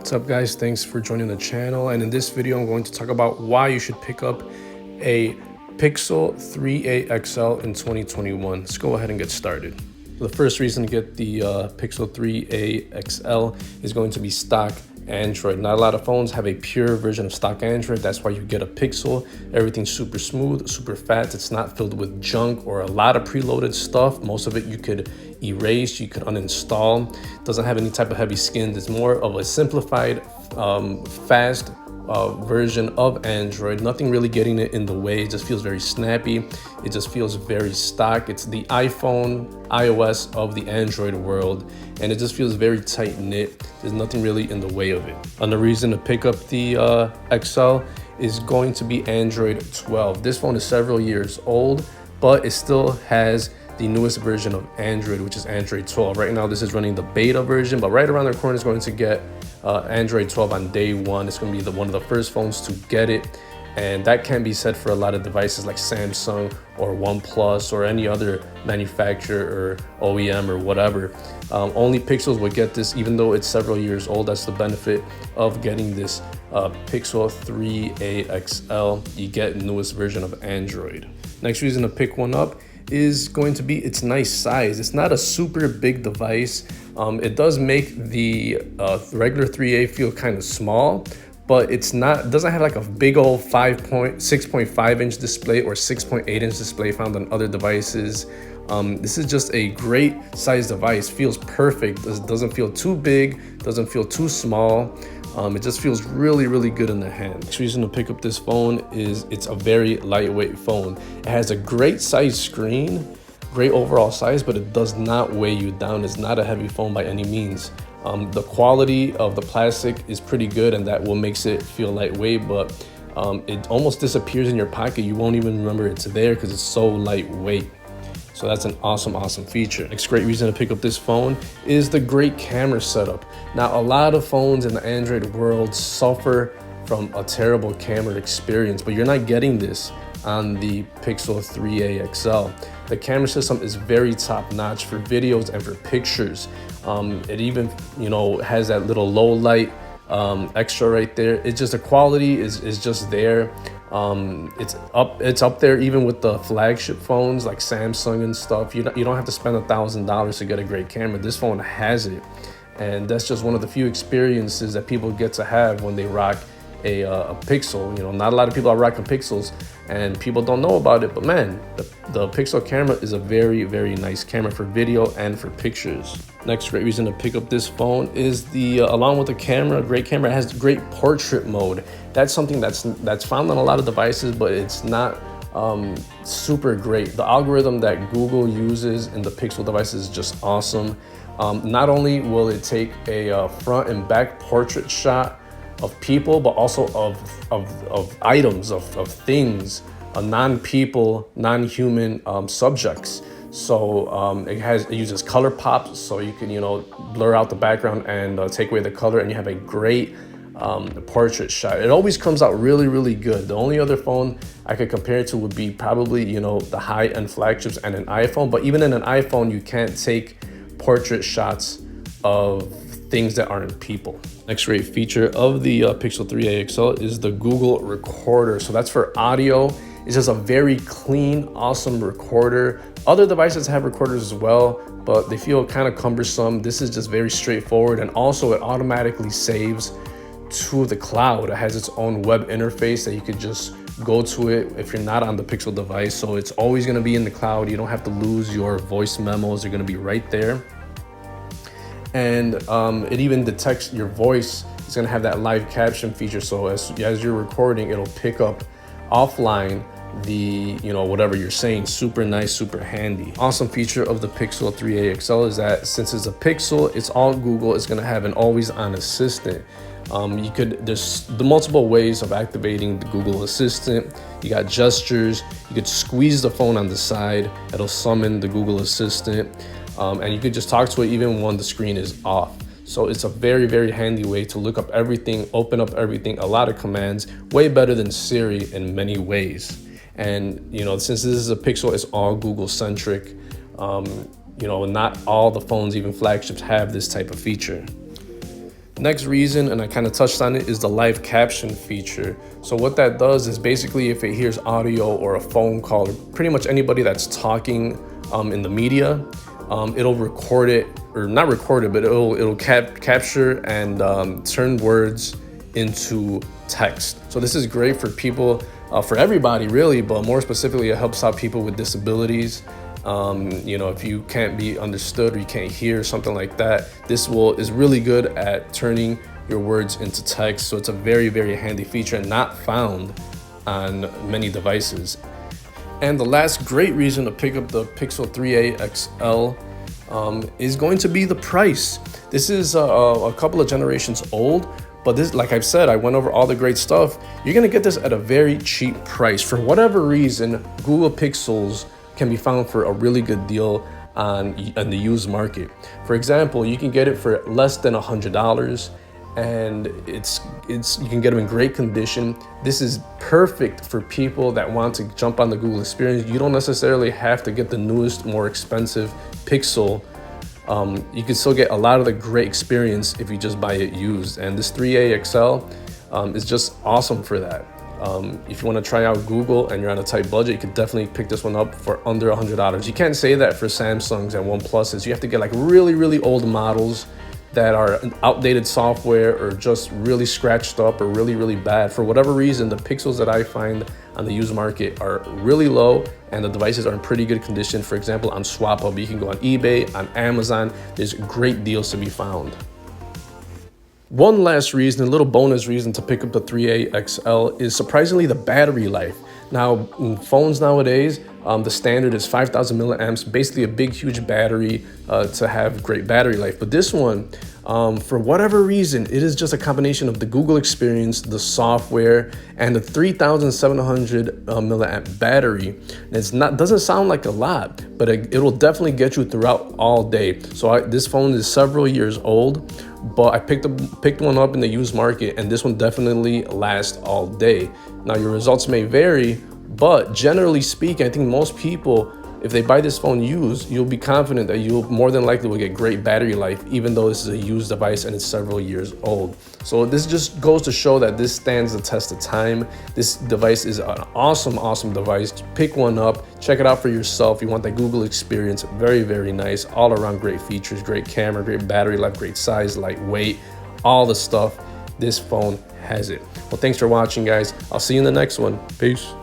What's up guys, thanks for joining the channel, and in this video I'm going to talk about why you should pick up a Pixel 3a XL in 2021. Let's go ahead and get started. The first reason to get the Pixel 3a XL is going to be stock Android. Not a lot of phones have a pure version of stock Android. That's why you get a Pixel. Everything's super smooth, super fast. It's not filled with junk or a lot of preloaded stuff. Most of it you could erase, you could uninstall. It doesn't have any type of heavy skins. It's more of a simplified, fast version of Android. Nothing really getting it in the way. It just feels very snappy. It just feels very stock. It's the iOS of the Android world, and it just feels very tight knit. There's nothing really in the way of it. Another reason to pick up the XL is going to be Android 12. This phone is several years old, but it still has the newest version of Android, which is Android 12. Right now, this is running the beta version, but right around the corner is going to get Android 12 on day one. It's going to be one of the first phones to get it. And that can be said for a lot of devices like Samsung or OnePlus or any other manufacturer or OEM or whatever. Only Pixels will get this, even though it's several years old. That's the benefit of getting this Pixel 3a XL. You get newest version of Android. Next reason to pick one up is going to be its nice size. It's not a super big device. It does make the regular 3A feel kind of small, but it doesn't have like a big old 6.5 inch display or 6.8 inch display found on other devices. This is just a great size device. Feels perfect. It doesn't feel too big, doesn't feel too small. It just feels really, really good in the hand. Next reason to pick up this phone is it's a very lightweight phone. It has a great size screen, great overall size, but it does not weigh you down. It's not a heavy phone by any means. The quality of the plastic is pretty good, and that what makes it feel lightweight, but it almost disappears in your pocket. You won't even remember it's there because it's so lightweight. So that's an awesome feature. Next great reason to pick up this phone is the great camera setup. Now, a lot of phones in the Android world suffer from a terrible camera experience, but you're not getting this on the Pixel 3a XL. The camera system is very top notch for videos and for pictures. It even, has that little low light extra right there. It's just the quality is just there. It's up there even with the flagship phones like Samsung and stuff. You don't have to spend $1,000 to get a great camera. This phone has it, and that's just one of the few experiences that people get to have when they rock a Pixel. Not a lot of people are rocking Pixels, and people don't know about it, but man, the Pixel camera is a very nice camera for video and for pictures. Next great reason to pick up this phone is along with the camera, great camera, it has great portrait mode. That's something that's found on a lot of devices, but it's not super great. The algorithm that Google uses in the Pixel devices is just awesome. Not only will it take a front and back portrait shot of people, but also of items, of things, non-people, non-human subjects. So it uses color pops, so you can blur out the background and take away the color, and you have a great portrait shot. It always comes out really good. The only other phone I could compare it to would be probably the high-end flagships and an iPhone, but even in an iPhone you can't take portrait shots of things that aren't people. Next great feature of the Pixel 3a XL is the Google Recorder. So that's for audio. It's just a very clean, awesome recorder. Other devices have recorders as well, but they feel kind of cumbersome. This is just very straightforward, and also it automatically saves to the cloud. It has its own web interface that you could just go to it if you're not on the Pixel device. So it's always going to be in the cloud. You don't have to lose your voice memos. They're going to be right there. And it even detects your voice. It's going to have that live caption feature. So as you're recording, it'll pick up offline whatever you're saying. Super nice, super handy. Awesome feature of the Pixel 3a XL is that since it's a Pixel, it's all Google. It's going to have an always on assistant. There's the multiple ways of activating the Google Assistant. You got gestures. You could squeeze the phone on the side. It'll summon the Google Assistant. And you could just talk to it even when the screen is off. So it's a very handy way to look up everything, open up everything, a lot of commands, way better than Siri in many ways. And since this is a Pixel, it's all Google centric. Not all the phones, even flagships, have this type of feature. Next reason, and I kind of touched on it, is the live caption feature. So what that does is basically if it hears audio or a phone call, or pretty much anybody that's talking in the media, it'll record it, or not record it, but it'll capture and turn words into text. So this is great for people, for everybody really, but more specifically, it helps out people with disabilities. You know, if you can't be understood or you can't hear, something like that, this is really good at turning your words into text. So it's a very, very handy feature and not found on many devices. And the last great reason to pick up the Pixel 3a XL is going to be the price. This is a couple of generations old, but this, like I've said, I went over all the great stuff. You're gonna get this at a very cheap price. For whatever reason, Google Pixels can be found for a really good deal on the used market. For example, you can get it for less than $100, and you can get them in great condition. This is perfect for people that want to jump on the Google experience. You don't necessarily have to get the newest, more expensive Pixel. You can still get a lot of the great experience if you just buy it used. And this 3a XL is just awesome for that. If you want to try out Google and you're on a tight budget, you could definitely pick this one up for under $100. You can't say that for Samsungs and OnePluses. You have to get like really, really old models that are outdated software or just really scratched up or really, really bad. For whatever reason, the Pixels that I find on the used market are really low and the devices are in pretty good condition. For example, on SwapHub, you can go on eBay, on Amazon. There's great deals to be found. One last reason, a little bonus reason to pick up the 3a XL is surprisingly the battery life. Now, in phones nowadays, the standard is 5,000 milliamps, basically a big, huge battery to have great battery life. But this one, for whatever reason, it is just a combination of the Google experience, the software, and the 3,700 milliamp battery. And doesn't sound like a lot, but it'll definitely get you throughout all day. So this phone is several years old, but I picked one up in the used market, and this one definitely lasts all day. Now, your results may vary, but generally speaking, I think most people, if they buy this phone used, you'll be confident that you'll more than likely will get great battery life, even though this is a used device and it's several years old. So this just goes to show that this stands the test of time. This device is an awesome, awesome device. Pick one up, check it out for yourself. You want that Google experience, very, very nice, all around great features, great camera, great battery life, great size, lightweight, all the stuff. This phone has it. Well, thanks for watching, guys. I'll see you in the next one. Peace.